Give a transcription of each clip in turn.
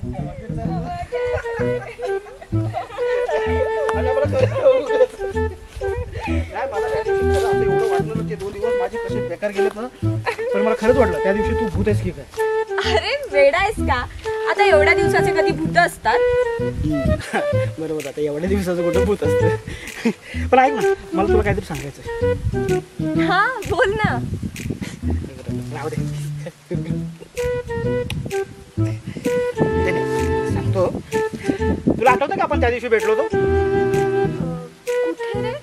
एवढं वाटलं ते 2 दिवस माझे कसे बेकार गेले पण मला खरंच वाटलं त्या दिवशी तू भूत आहेस की काय. अरे वेडा आहेस का? आता एवढ्या दिवसाचे कधी भूत असतात? बरोबर, आता एवढ्या दिवसाचं कुठं भूत असतं. पण ऐक ना, मला तुला काहीतरी सांगायचं. हा बोल ना. राहू दे, सांगतो. तुला आठवतं का आपण त्या दिवशी भेटलो होतो? कुठे रे?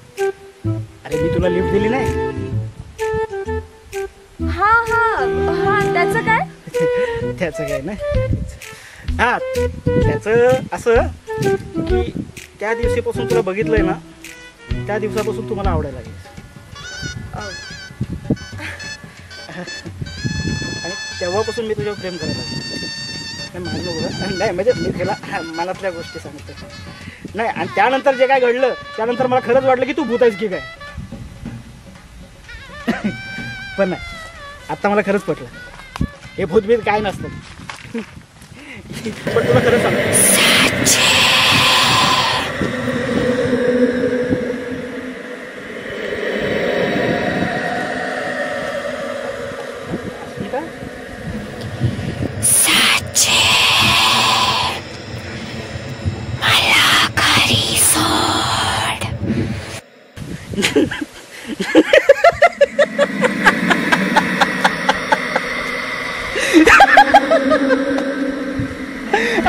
अरे मी तुला लिफ्ट दिली नाही. हा हा हा, त्याचं काय? त्याचं काय ना, हा त्याचं असं की त्या दिवशीपासून तुला बघितलंय ना, त्या दिवसापासून तुम्हाला आवडायला लागेल. आणि तेव्हापासून मी तुझ्यावर प्रेम करायला लागलो. नाही म्हणजे मी त्याला मनातल्या गोष्टी सांगतो नाही. आणि त्यानंतर जे काय घडलं त्यानंतर मला खरंच वाटलं की तू भूत आहेस की काय. पण नाही, आता मला खरंच पटलं हे भूतभीत काय नसतं. पण तुला खरंच सांगतो,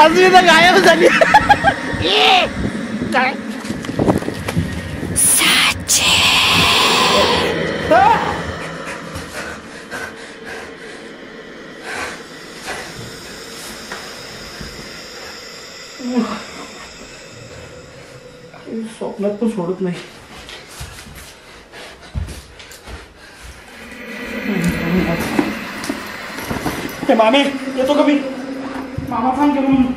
अजून गायब झाली काय. स्वप्नात पण सोडत नाही. मामी येतो का मी? मामा फोन केलो म्हणून.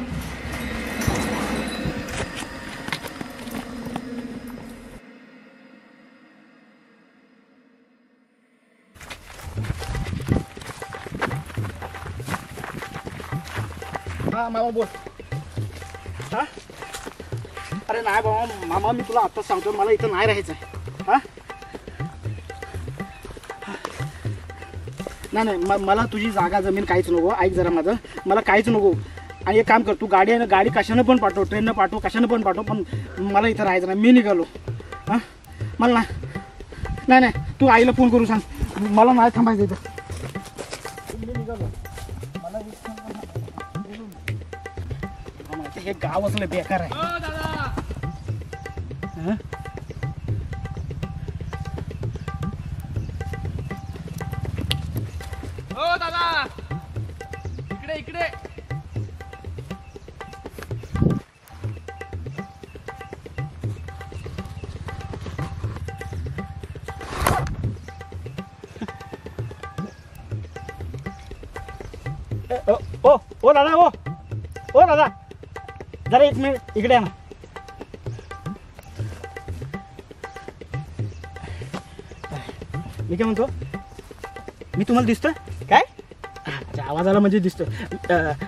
हा मामा बोल. हा अरे नाही बाबा मामा, मी तुला आत्ताच सांगतो मला इथं नाही राहायचं आहे. हा नाही मला तुझी जागा जमीन काहीच नको. ऐक जरा माझं, मला काहीच नको. आणि एक काम कर, तू गाडी आहे ना, गाडी कशानं पण पाठव, ट्रेननं पाठव, कशानं पण पाठव, पण मला इथं राहायचं नाही. मी निघालो. हां मला नाही नाही तू आईला फोन करू सांग, मला नाही थांबायचं इथं. मी निघालो. मला हे गाव असलं बेकार आहे. हो दादा, इकडे इकडे. ओ दादा, ओ दादा जरा 1 मिनिट इकडे ना. मी काय म्हणतो, मी तुम्हाला दिसतोय काय? आवाजाला म्हणजे दिसतोय.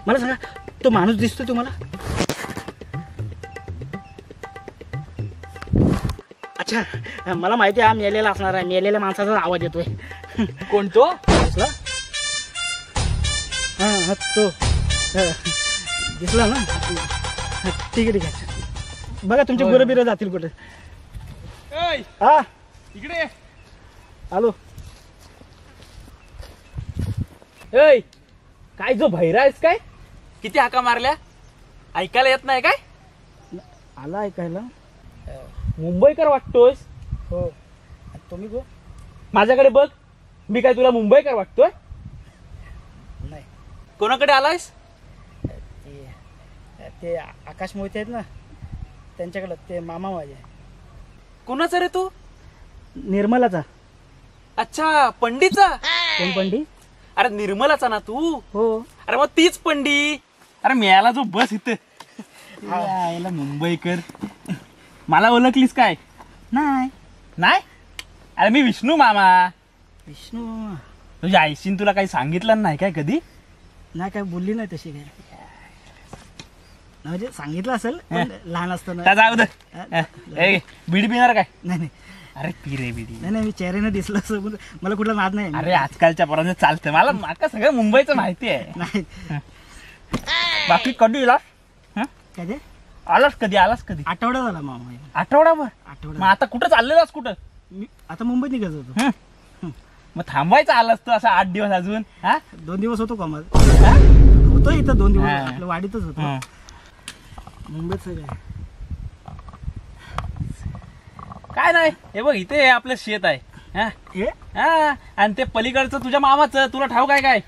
मला सांगा, तो माणूस दिसतोय तुम्हाला? अच्छा, मला माहिती आहे हा मेलेला असणार आहे. मेलेल्या माणसाचा आवाज येतोय. कोणतो? दिसला? हा तो दिसला ना. ठीक आहे. बघा तुमचे गुरं बिरं जातील कुठे. हा इकडे आलो. ऐ काय जो भैरा आहेस काय? किती हाका मारल्या, ऐकायला येत नाही काय? आला ऐकायला. मुंबईकर वाटतोयस? हो. तुम्ही गो माझ्याकडे बघ, मी काय तुला मुंबईकर वाटतोय? नाही. कोणाकडे आलायस? ते आकाश मोहिते आहेत ना, त्यांच्याकडे. ते मामा माझे. कोणाचा रे तू? निर्मलाचा. अच्छा, पंडितचा. कोण पंडित? अरे निर्मलाचा ना तू? हो. अरे मग तीच पंडित. अरे मिळाला जो बस इथे. यायला मुंबईकर. मला ओळखलीस काय? नाही. नाही? अरे मी विष्णू मामा. विष्णू? तुझ्या आईशीन तुला काही सांगितलं नाही काय कधी? नाही, काय बोलली नाही तशी काय. म्हणजे सांगितलं असेल पण लहान असताना. त्या जाऊ दे. ए, बिडी पिणार काय? नाही नाही अरे पी रे बिडी. नाही मी चेहऱ्यानं दिसलं असं पण मला कुठला नाद नाही. अरे आजकालच्या पोरांचं चालतंय. माका सगळं मुंबईचं माहिती आहे. नाही बाकी कधी आलास? काय ते आलास कधी? आठवडा झाला मामा. आठवडाभर. मग आठवडा आता कुठं चाललेलास कुठं? मी आता मुंबईत निघत होतो. मग थांबायचं आलास तू असं 8 दिवस अजून? 2 दिवस होतो कामात. होतो इथं 2 दिवस आपल्या वाडीतच होतो. मुंबईत सगळं काय नाही. हे बघ इथे आपलं शेत आहे. हे आणि ते पलीकडचं तुझ्या मामाचं तुला ठाऊक आहे काय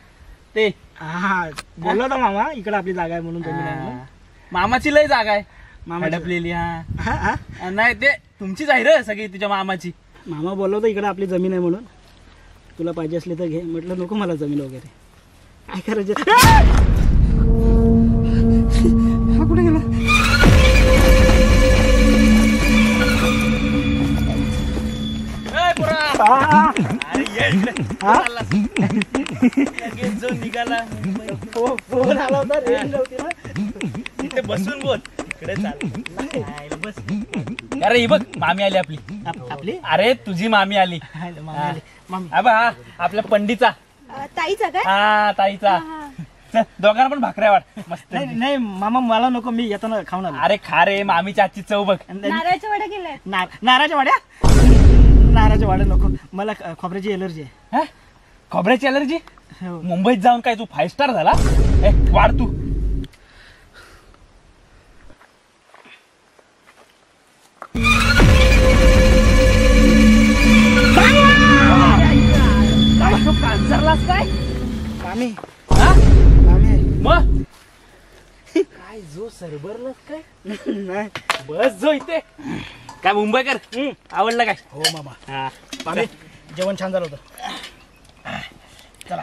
ते? हा बोलला होता मामा इकडे आपली जागा आहे म्हणून जमीन आहे म्हणून. मामाची लय जागा आहे मामाची. हडपलेली. हा हा नाही ते तुमचीच आहे रे सगळी तुझ्या मामाची. मामा बोलला होता इकडे आपली जमीन आहे म्हणून तुला पाहिजे असली तर घे. म्हटलं नको मला जमीन वगैरे. काय करायचं. हा कुठे गेला. निघाला फोन आला होता रेंज नव्हती ना. तिथे बसून बोल. इकडे चाल बस. अरे ही बघ मामी आली आपली. आपली अरे तुझी मामी आली. हा आपल्या पंडीचा. ताईचा काय? हा ताईचा. चल, दोघांना पण भाकऱ्या वाट मस्त. नाही नाही मामा मला नको मी येताना खाऊन आलो. अरे खा रे मामीच्या आजची चव बघ. नारळाच्या वड्या केल्या. नाराच्या वाड्या. नाराच्या वाड्या नको मला खोबऱ्याची एलर्जी आहे. खोबऱ्याची अलर्जी. हो. मुंबईत जाऊन काय तू 5 स्टार झाला? वाढ तू. कांचरलास काय मामी हा? मामी मग काय जो सरबरलास काय? नाही बस जो इथे. काय मुंबईकर आवडलं काय? हो मामा. हा मामी जेवण छान झालं होतं. चला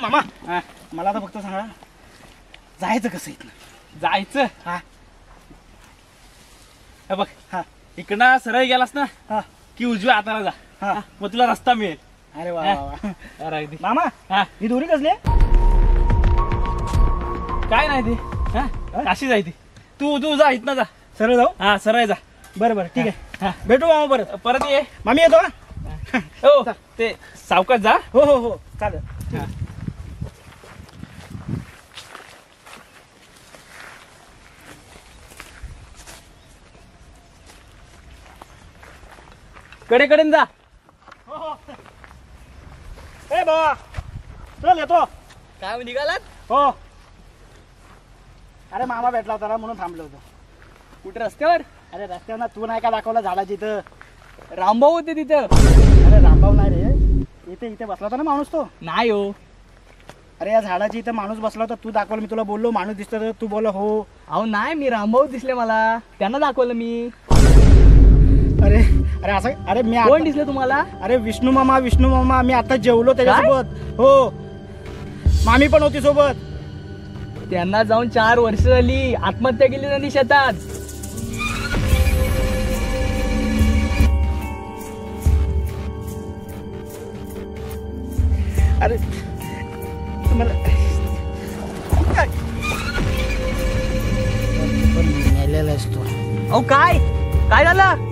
मामा मला आता फक्त सांगा जायचं कसं इथनं. जायचं. हा हे बघ हा इकडनं सरळ गेलास ना हा की उजव्या हाताला जा. हा मग तुला रस्ता मिळेल. अरे वा वा वा. अरे अगदी. मामा हा ही दोरी कसली आहे? काय नाही ते. हा अशी जायती. तू तू जा इथनं जा. सरळ जाऊ. हा सरळ जा. बरं बरं ठीक आहे. हा. भेटू मामा परत. परत ये. मामी येतो का? हो ते सावकाश जा. हो हो हो चालेल. हा. कडेकडे जा. ए बाबा चल येतो. काय निघालात? हो अरे मामा भेटला होता ना म्हणून थांबलो होतो. कुठे रस्त्यावर? अरे रस्त्यावर तू नाही का दाखवला झाडाची इथं. रामभाऊ होते तिथं. अरे रामभाऊ नाही रे इथे इथे बसला होता ना माणूस तो. नाही हो. अरे या झाडाची इथं माणूस बसला होता तू दाखवलं. मी तुला बोललो माणूस दिसतो तर तू बोल हो. अहो नाही मी रामभाऊ दिसले मला. त्यांना दाखवलं मी. अरे अरे असं अरे मी कोण दिसले तुम्हाला? अरे विष्णू मामा मी आता जेवलो त्याच्यासोबत. हो मामी पण होती सोबत. त्यांना जाऊन 4 वर्ष झाली. आत्महत्या केली त्यांनी शेतात. अरे तुम्हाला मेलेला असतो. अहो काय काय झालं?